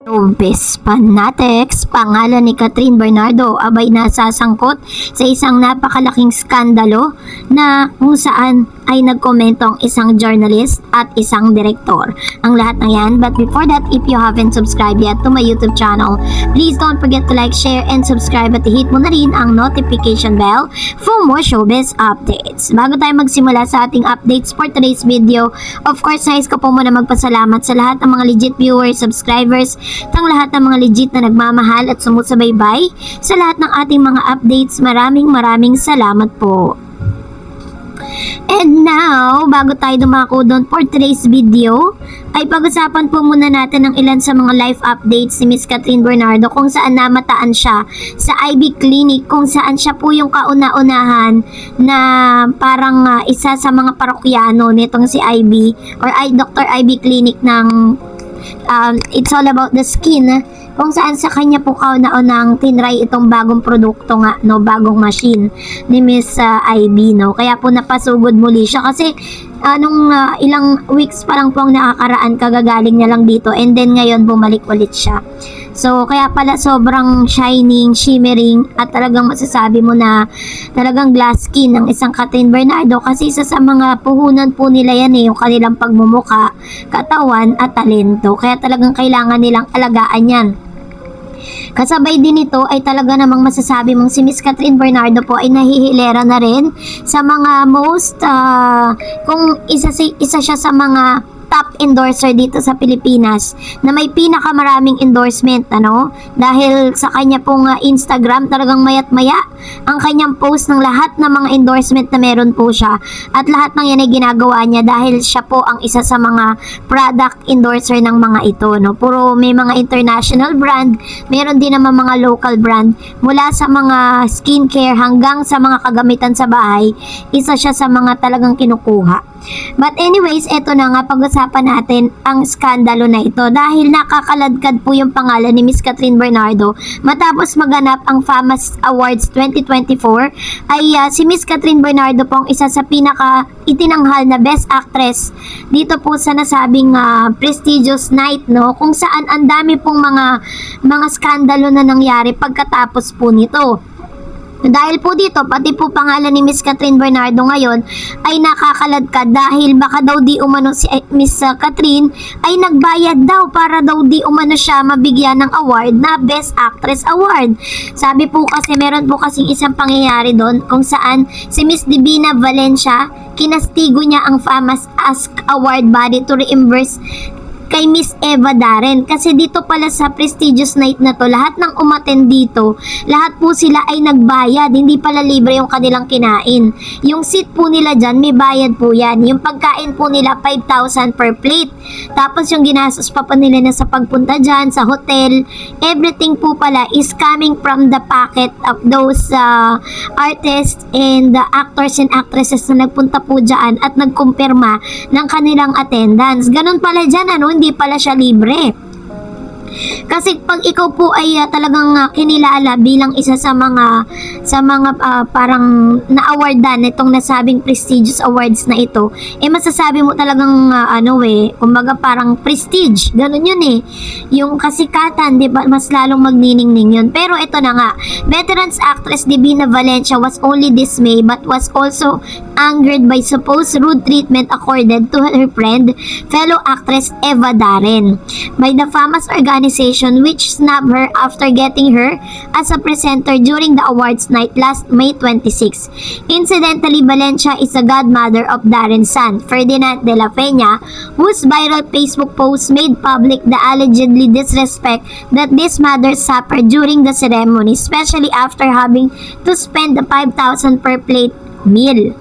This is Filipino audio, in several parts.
Showbiz Fanatics, pangalan ni Catherine Bernardo abay nasasangkot sa isang napakalaking skandalo na kung saan ay nagkomento ang isang journalist at isang direktor. Ang lahat ng yan, but before that, if you haven't subscribed yet to my YouTube channel, please don't forget to like, share, and subscribe at hit mo na rin ang notification bell for more showbiz updates. Bago tayo magsimula sa ating updates for today's video, of course, nais ko po muna magpasalamat sa lahat ng mga legit viewers, subscribers, tang lahat ng mga legit na nagmamahal at sumusubaybay sa lahat ng ating mga updates. Maraming salamat po. And now, bago tayo dumako doon for today's video, ay pag-usapan po muna natin ng ilan sa mga life updates ni Miss Catherine Bernardo kung saan namataan siya sa IB Clinic, kung saan siya po yung kauna-unahan na parang isa sa mga parokyano nitong si IB or Dr. IB Clinic ng It's All About the Skin, kung saan sa kanya po kauna-unang tinry itong bagong produkto nga, no, bagong machine ni Miss IB, no. Kaya po napasugod muli siya kasi nung ilang weeks pa lang po ang nakakaraan, kagagaling niya lang dito, and then ngayon bumalik ulit siya. So kaya pala sobrang shining, shimmering, at talagang masasabi mo na talagang glass skin ng isang Catherine Bernardo, kasi isa sa mga puhunan po nila yan yung kanilang pagmumuka, katawan at talento. Kaya talagang kailangan nilang alagaan yan. Kasabay din ito ay talaga namang masasabi mong si Miss Catherine Bernardo po ay nahihilera na rin sa mga most kung isa siya sa mga top endorser dito sa Pilipinas na may pinakamaraming endorsement, ano, dahil sa kanya pong Instagram, talagang mayat maya ang kanyang post ng lahat ng mga endorsement na meron po siya, at lahat ng yan ay ginagawa niya dahil siya po ang isa sa mga product endorser ng mga ito, no. Puro may mga international brand, meron din naman mga local brand, mula sa mga skincare hanggang sa mga kagamitan sa bahay, isa siya sa mga talagang kinukuha. But anyways, eto na nga, pag-usapan natin ang skandalo na ito dahil nakakaladkad po yung pangalan ni Miss Catherine Bernardo matapos maganap ang FAMAS Awards 2024. Ay si Miss Catherine Bernardo po ang isa sa pinaka itinanghal na Best Actress dito po sa nasabing prestigious night, no, kung saan ang dami pong mga skandalo na nangyari pagkatapos po nito. Dahil po dito, pati po pangalan ni Miss Catherine Bernardo ngayon ay nakakaladkad dahil baka daw di umano si Miss Catherine ay nagbayad daw para daw di umano siya mabigyan ng award na Best Actress Award. Sabi po kasi meron po kasing isang pangyayari doon kung saan si Miss Divina Valencia, kinastigo niya ang FAMAS Ask Award body to reimburse kay Miss Eva Darren, kasi dito pala sa prestigious night na to, lahat ng umattend dito, lahat po sila ay nagbayad, hindi pala libre yung kanilang kinain. Yung seat po nila dyan, may bayad po yan. Yung pagkain po nila, 5,000 per plate. Tapos yung ginastos pa nila na sa pagpunta dyan, sa hotel, everything po pala is coming from the pocket of those artists and actors and actresses na nagpunta po dyan at nagkumpirma ng kanilang attendance. Ganun pala dyan, ano, hindi pala siya libre. Kasi pag ikaw po ay talagang kinilala bilang isa sa mga parang na-awardan itong nasabing prestigious awards na ito, masasabi mo talagang kumbaga parang prestige, ganun yun yung kasikatan, di ba, mas lalong magniningning yun. Pero ito na nga, veterans actress Divina Valencia was only dismayed but was also angered by supposed rude treatment accorded to her friend, fellow actress Eva Darren by the FAMAS organization, which snubbed her after getting her as a presenter during the awards night last May 26. Incidentally, Valencia is the godmother of Darren's son, Ferdinand de la Peña, whose viral Facebook post made public the allegedly disrespect that this mother suffered during the ceremony, especially after having to spend the 5,000 per plate meal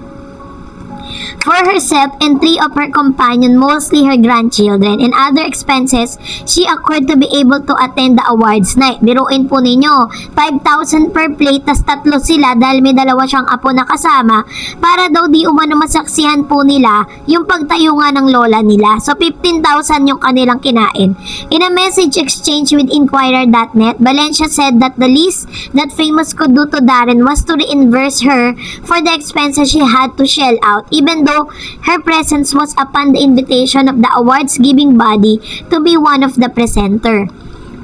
for herself and 3 of her companions, mostly her grandchildren, and other expenses she accrued to be able to attend the awards night. Biruin po ninyo, 5,000 per plate, tas 3 sila dahil may 2 siyang apo na kasama, para daw di umano masaksihan po nila yung pagtayo nga ng lola nila. So 15,000 yung kanilang kinain. In a message exchange with Inquirer.net, Valencia said that the least that Famous could do to Darren was to reimburse her for the expenses she had to shell out, even though her presence was upon the invitation of the awards giving body to be one of the presenter.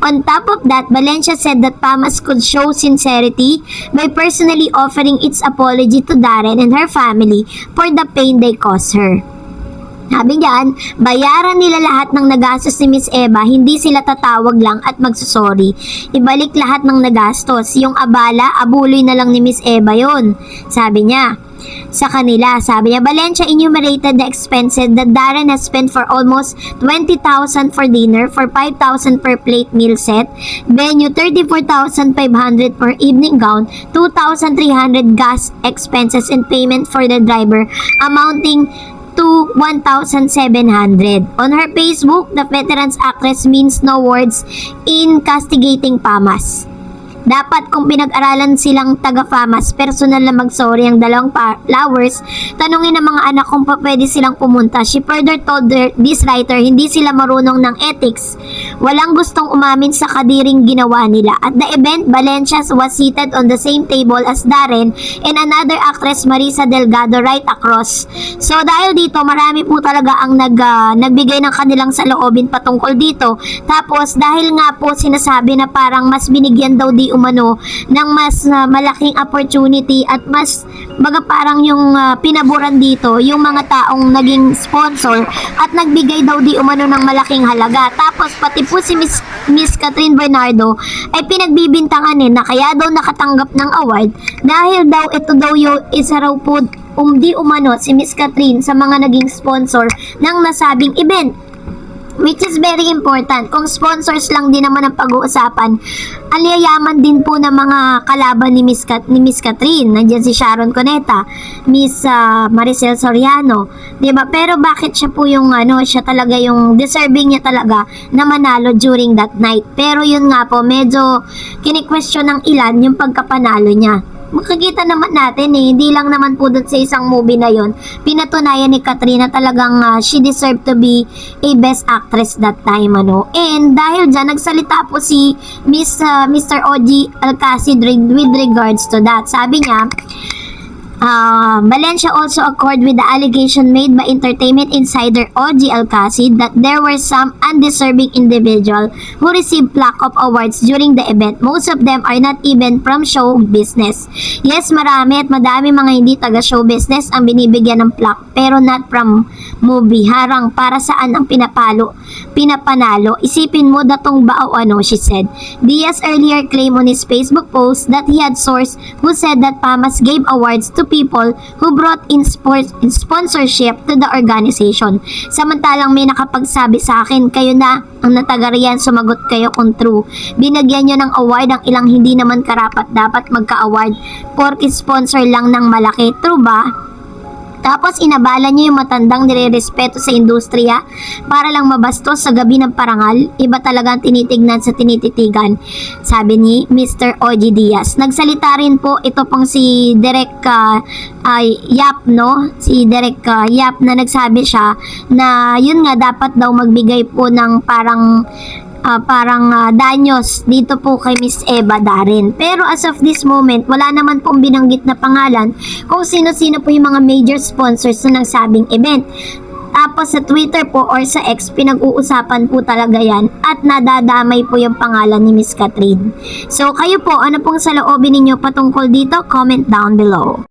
On top of that, Valencia said that Pamas could show sincerity by personally offering its apology to Darren and her family for the pain they caused her. Sabi niyan, bayaran nila lahat ng nagastos ni Miss Eva, hindi sila tatawag lang at magsusorry. Ibalik lahat ng nagastos. Yung abala, abuloy na lang ni Miss Eva yon. Sabi niya sa kanila. Sabi niya, Valencia enumerated the expenses that Darren has spent for almost 20,000 for dinner, for 5,000 per plate meal set, venue 34,500 per evening gown, 2,300 gas expenses and payment for the driver amounting to 1,700. On her Facebook, the veterans actress means no words in castigating Pamas. Dapat kung pinag-aralan silang taga-FAMAS, personal na mag-sorry ang dalawang flowers, tanungin ng mga anak kung pa pwede silang pumunta. She further told this writer, hindi sila marunong ng ethics. Walang gustong umamin sa kadiring ginawa nila. At the event, Valencia was seated on the same table as Darren and another actress, Marisa Delgado, right across. So dahil dito, marami po talaga ang nagbigay ng kanilang saloobin patungkol dito. Tapos dahil nga po sinasabi na parang mas binigyan daw di umano ng mas malaking opportunity at mas parang yung pinaboran dito yung mga taong naging sponsor at nagbigay daw di umano ng malaking halaga. Tapos pati po si Miss Catherine Bernardo ay pinagbibintangan na kaya daw nakatanggap ng award dahil daw ito daw yung isa raw po di umano si Miss Catherine sa mga naging sponsor ng nasabing event. Which is very important. Kung sponsors lang din naman ang pag-uusapan, ang yayaman din po ng mga kalaban ni Miss Catherine. Nandiyan si Sharon Cuneta, Miss Maricel Soriano, 'di ba? Pero bakit siya po yung siya talaga yung deserving niya talaga na manalo during that night. Pero yun nga po, medyo kini-question ng ilan yung pagkapanalo niya. Makikita naman natin hindi lang naman po doon sa isang movie na yon, pinatunayan ni Katrina talagang she deserved to be a best actress that time and dahil dyan nagsalita po si Mr. Oji Alcacid with regards to that. Sabi niya, Valencia also accorded with the allegation made by entertainment insider Oji Alcacid that there were some undeserving individuals who received plaque of awards during the event. Most of them are not even from show business. Yes, marami at madami mga hindi taga show business ang binibigyan ng plaque pero not from movie. Harang para saan ang pinapanalo. Isipin mo datong ba o she said. Diaz earlier claimed on his Facebook post that he had source who said that Pamas gave awards to people who brought in sponsorship to the organization. Samantalang may nakapagsabi sa akin, kayo na ang natagarian, sumagot kayo kung true. Binagyan nyo ng award ang ilang hindi naman karapat dapat magka-award porke sponsor lang ng malaki. True ba? Tapos inabala niyo yung matandang nire-respeto sa industriya para lang mabastos sa gabi ng parangal. Iba talaga ang tinitignan sa tinititigan, sabi ni Mr. Oji Diaz. Nagsalita rin po ito pong si Derek Yap, si Derek Yap na nagsabi siya na yun nga dapat daw magbigay po ng parang danyos dito po kay Miss Eva Darren. Pero as of this moment, wala naman pong binanggit na pangalan kung sino-sino po yung mga major sponsors na nagsabing event. Tapos sa Twitter po or sa X, pinag-uusapan po talaga yan at nadadamay po yung pangalan ni Miss Catherine. So kayo po, ano pong saloobin ninyo patungkol dito? Comment down below.